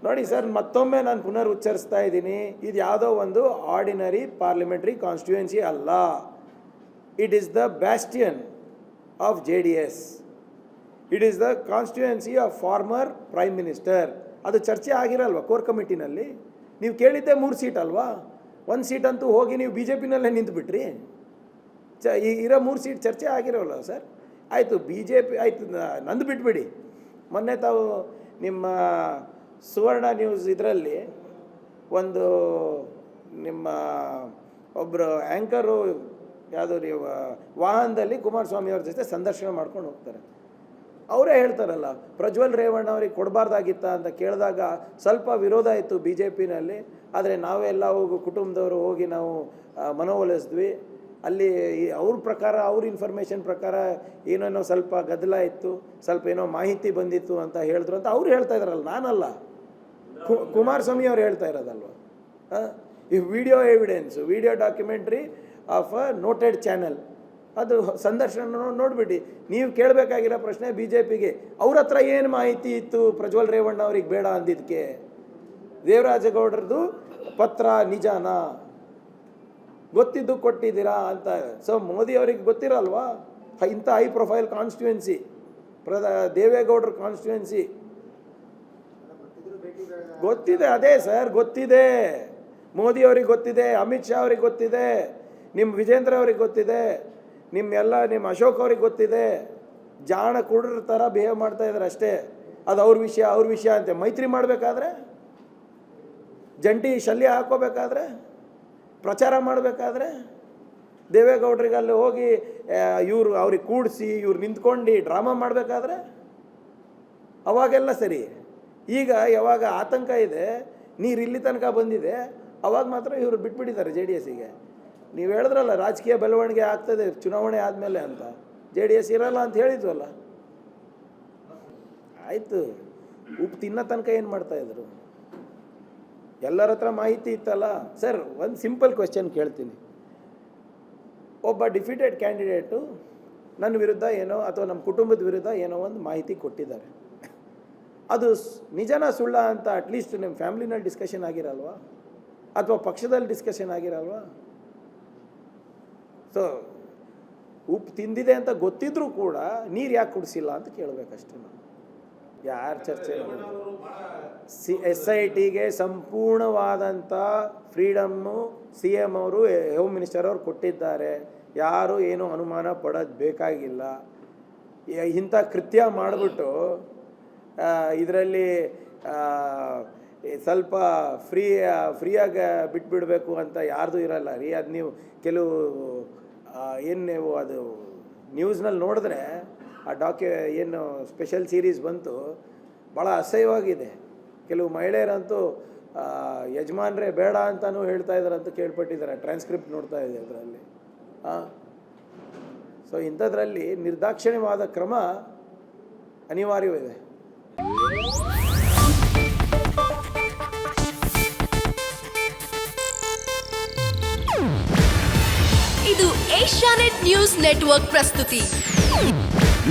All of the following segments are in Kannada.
ನೋಡಿ ಸರ್, ಮತ್ತೊಮ್ಮೆ ನಾನು ಪುನರ್ ಉಚ್ಚರಿಸ್ತಾ ಇದ್ದೀನಿ, ಇದು ಯಾವುದೋ ಒಂದು ಆರ್ಡಿನರಿ ಪಾರ್ಲಿಮೆಂಟ್ರಿ ಕಾನ್ಸ್ಟಿಟ್ಯೂಯೆನ್ಸಿ ಅಲ್ಲ. It is the bastion of JDS. It is the constituency of former prime minister. ಅದು ಚರ್ಚೆ ಆಗಿರಲ್ವ ಕೋರ್ ಕಮಿಟಿನಲ್ಲಿ? ನೀವು ಕೇಳಿದ್ದೆ 3 ಸೀಟ್ ಅಲ್ವಾ? 1 ಸೀಟ್ ಅಂತೂ ಹೋಗಿ ನೀವು BJPನಲ್ಲೇ ನಿಂತುಬಿಟ್ರಿ. ಇರೋ 3 ಸೀಟ್ ಚರ್ಚೆ ಆಗಿರೋಲ್ಲ ಸರ್. ಆಯಿತು, BJP ಆಯಿತು, ನಂದು ಬಿಟ್ಬಿಡಿ. ಮೊನ್ನೆ ತಾವು ನಿಮ್ಮ ಸುವರ್ಣ ನ್ಯೂಸ್ ಇದರಲ್ಲಿ ಒಂದು ನಿಮ್ಮ ಒಬ್ಬರು ಆ್ಯಂಕರು ಯಾವುದು ನೀವು ವಾಹನದಲ್ಲಿ ಕುಮಾರಸ್ವಾಮಿ ಅವ್ರ ಜೊತೆ ಸಂದರ್ಶನ ಮಾಡ್ಕೊಂಡು ಹೋಗ್ತಾರೆ. ಅವರೇ ಹೇಳ್ತಾರಲ್ಲ, ಪ್ರಜ್ವಲ್ ರೇವಣ್ಣ ಅವ್ರಿಗೆ ಕೊಡಬಾರ್ದಾಗಿತ್ತ ಅಂತ ಕೇಳಿದಾಗ ಸ್ವಲ್ಪ ವಿರೋಧ ಇತ್ತು BJPನಲ್ಲಿ. ಆದರೆ ನಾವೆಲ್ಲ ಹೋಗಿ ಕುಟುಂಬದವರು ಹೋಗಿ ನಾವು ಮನವೊಲಿಸಿದ್ವಿ. ಅಲ್ಲಿ ಅವ್ರ ಪ್ರಕಾರ, ಅವ್ರ ಇನ್ಫಾರ್ಮೇಷನ್ ಪ್ರಕಾರ ಏನೇನೋ ಸ್ವಲ್ಪ ಗದ್ದಲ ಇತ್ತು, ಸ್ವಲ್ಪ ಏನೋ ಮಾಹಿತಿ ಬಂದಿತ್ತು ಅಂತ ಹೇಳಿದ್ರು ಅಂತ ಅವ್ರು ಹೇಳ್ತಾ ಇದ್ದಾರಲ್ಲ, ನಾನಲ್ಲ, ಕುಮಾರಸ್ವಾಮಿ ಅವ್ರು ಹೇಳ್ತಾ ಇರೋದಲ್ವ. ಈ video evidence, video documentary of a noted channel, ಅದು ಸಂದರ್ಶನ ನೋಡಿಬಿಟ್ಟು ನೀವು ಕೇಳಬೇಕಾಗಿರೋ ಪ್ರಶ್ನೆ BJPಗೆ ಅವ್ರ ಹತ್ರ ಏನು ಮಾಹಿತಿ ಇತ್ತು ಪ್ರಜ್ವಲ್ ರೇವಣ್ಣ ಅವ್ರಿಗೆ ಬೇಡ ಅಂದಿದ್ದಕ್ಕೆ? ದೇವರಾಜೇಗೌಡರದು ಪತ್ರ ನಿಜಾನಾ? ಗೊತ್ತಿದ್ದು ಕೊಟ್ಟಿದ್ದೀರಾ ಅಂತ. ಸೊ ಮೋದಿ ಅವ್ರಿಗೆ ಗೊತ್ತಿರಲ್ವಾ ಇಂಥ ಹೈ ಪ್ರೊಫೈಲ್ ಕಾನ್ಸ್ಟಿಟ್ಯೂಯೆನ್ಸಿ, ದೇವೇಗೌಡರ ಕಾನ್ಸ್ಟಿಟ್ಯೂಯೆನ್ಸಿ ಗೊತ್ತಿದೆ. ಅದೇ ಸರ್, ಗೊತ್ತಿದೆ. ಮೋದಿ ಅವ್ರಿಗೆ ಗೊತ್ತಿದೆ, ಅಮಿತ್ ಶಾ ಅವ್ರಿಗೆ ಗೊತ್ತಿದೆ, ನಿಮ್ಮ ವಿಜೇಂದ್ರ ಅವ್ರಿಗೆ ಗೊತ್ತಿದೆ, ನಿಮ್ಮ ಅಶೋಕ್ ಅವ್ರಿಗೆ ಗೊತ್ತಿದೆ. ಜಾಣ ಕುಡ್ರ ಥರ ಬಿಹೇವ್ ಮಾಡ್ತಾ ಇದ್ದಾರೆ ಅಷ್ಟೇ. ಅದು ಅವ್ರ ವಿಷಯ ಅಂತೆ. ಮೈತ್ರಿ ಮಾಡಬೇಕಾದ್ರೆ, ಜಂಟಿ ಶಲ್ಯ ಹಾಕೋಬೇಕಾದ್ರೆ, ಪ್ರಚಾರ ಮಾಡಬೇಕಾದ್ರೆ, ದೇವೇಗೌಡರಿಗೆ ಅಲ್ಲಿ ಹೋಗಿ ಇವರು ಅವ್ರಿಗೆ ಕೂಡಿಸಿ ಇವ್ರು ನಿಂತ್ಕೊಂಡು ಡ್ರಾಮಾ ಮಾಡಬೇಕಾದ್ರೆ ಅವಾಗೆಲ್ಲ ಸರಿ. ಈಗ ಯಾವಾಗ ಆತಂಕ ಇದೆ, ನೀರು ಇಲ್ಲಿ ತನಕ ಬಂದಿದೆ, ಅವಾಗ ಮಾತ್ರ ಇವರು ಬಿಟ್ಬಿಟ್ಟಿದ್ದಾರೆ JDSಗೆ. ನೀವು ಹೇಳಿದ್ರಲ್ಲ ರಾಜಕೀಯ ಬೆಳವಣಿಗೆ ಆಗ್ತದೆ ಚುನಾವಣೆ ಆದಮೇಲೆ ಅಂತ, JDS ಇರಲ್ಲ ಅಂತ ಹೇಳಿದ್ವಲ್ಲ. ಆಯಿತು, ಉಪ್ಪು ತಿನ್ನೋ ತನಕ ಏನು ಮಾಡ್ತಾಯಿದ್ರು? ಎಲ್ಲರ ಹತ್ರ ಮಾಹಿತಿ ಇತ್ತಲ್ಲ ಸರ್. ಒಂದು ಸಿಂಪಲ್ ಕ್ವೆಶ್ಚನ್ ಕೇಳ್ತೀನಿ. ಒಬ್ಬ ಡಿಫೀಟೆಡ್ ಕ್ಯಾಂಡಿಡೇಟು ನನ್ನ ವಿರುದ್ಧ ಏನೋ ಅಥವಾ ನಮ್ಮ ಕುಟುಂಬದ ವಿರುದ್ಧ ಏನೋ ಒಂದು ಮಾಹಿತಿ ಕೊಟ್ಟಿದ್ದಾರೆ. ಅದು ನಿಜನಾ ಸುಳ್ಳ ಅಂತ ಅಟ್ಲೀಸ್ಟ್ ನಿಮ್ಮ ಫ್ಯಾಮ್ಲಿನಲ್ಲಿ ಡಿಸ್ಕಷನ್ ಆಗಿರಲ್ವಾ? ಅಥವಾ ಪಕ್ಷದಲ್ಲಿ ಡಿಸ್ಕಷನ್ ಆಗಿರಲ್ವಾ? ಸೊ ಉಪ್ಪು ತಿಂದಿದೆ ಅಂತ ಗೊತ್ತಿದ್ರೂ ಕೂಡ ನೀರು ಯಾಕೆ ಕುಡಿಸಿಲ್ಲ ಅಂತ ಕೇಳಬೇಕಷ್ಟೇ. ನಾವು ಯಾರು ಚರ್ಚೆ SITಗೆ ಸಂಪೂರ್ಣವಾದಂಥ ಫ್ರೀಡಮ್ಮು CM ಅವರು, ಹೋಮ್ ಮಿನಿಸ್ಟರ್ ಅವರು ಕೊಟ್ಟಿದ್ದಾರೆ. ಯಾರು ಏನೂ ಅನುಮಾನ ಪಡೋದು ಬೇಕಾಗಿಲ್ಲ. ಇಂಥ ಕೃತ್ಯ ಮಾಡಿಬಿಟ್ಟು ಇದರಲ್ಲಿ ಸ್ವಲ್ಪ ಫ್ರೀಯಾಗಿ ಬಿಟ್ಬಿಡಬೇಕು ಅಂತ ಯಾರ್ದು ಇರಲ್ಲ ರೀ. ಅದು ನೀವು ಕೆಲವು ನೀವು ಅದು ನ್ಯೂಸ್ನಲ್ಲಿ ನೋಡಿದ್ರೆ ಏನು ಸ್ಪೆಷಲ್ ಸೀರೀಸ್ ಬಂತು, ಭಾಳ ಅಸಹ್ಯವಾಗಿದೆ. ಕೆಲವು ಮಹಿಳೆಯರಂತೂ ಯಜಮಾನ್ರೇ ಬೇಡ ಅಂತಲೂ ಹೇಳ್ತಾ ಇದ್ದಾರೆ ಅಂತ ಕೇಳ್ಪಟ್ಟಿದ್ದಾರೆ. ಟ್ರಾನ್ಸ್ಕ್ರಿಪ್ಟ್ ನೋಡ್ತಾ ಇದೆ ಅದರಲ್ಲಿ. ಸೊ ಇಂಥದ್ರಲ್ಲಿ ನಿರ್ದಾಕ್ಷಿಣ್ಯವಾದ ಕ್ರಮ ಅನಿವಾರ್ಯವಿದೆ. ಇದು ಏಷ್ಯಾನೆಟ್ ನ್ಯೂಸ್ ನೆಟ್ವರ್ಕ್ ಪ್ರಸ್ತುತಿ.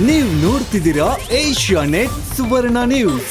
ನೀವು ನೋಡ್ತಿದ್ದೀರಾ ಏಷ್ಯಾನೆಟ್ ಸುವರ್ಣ ನ್ಯೂಸ್.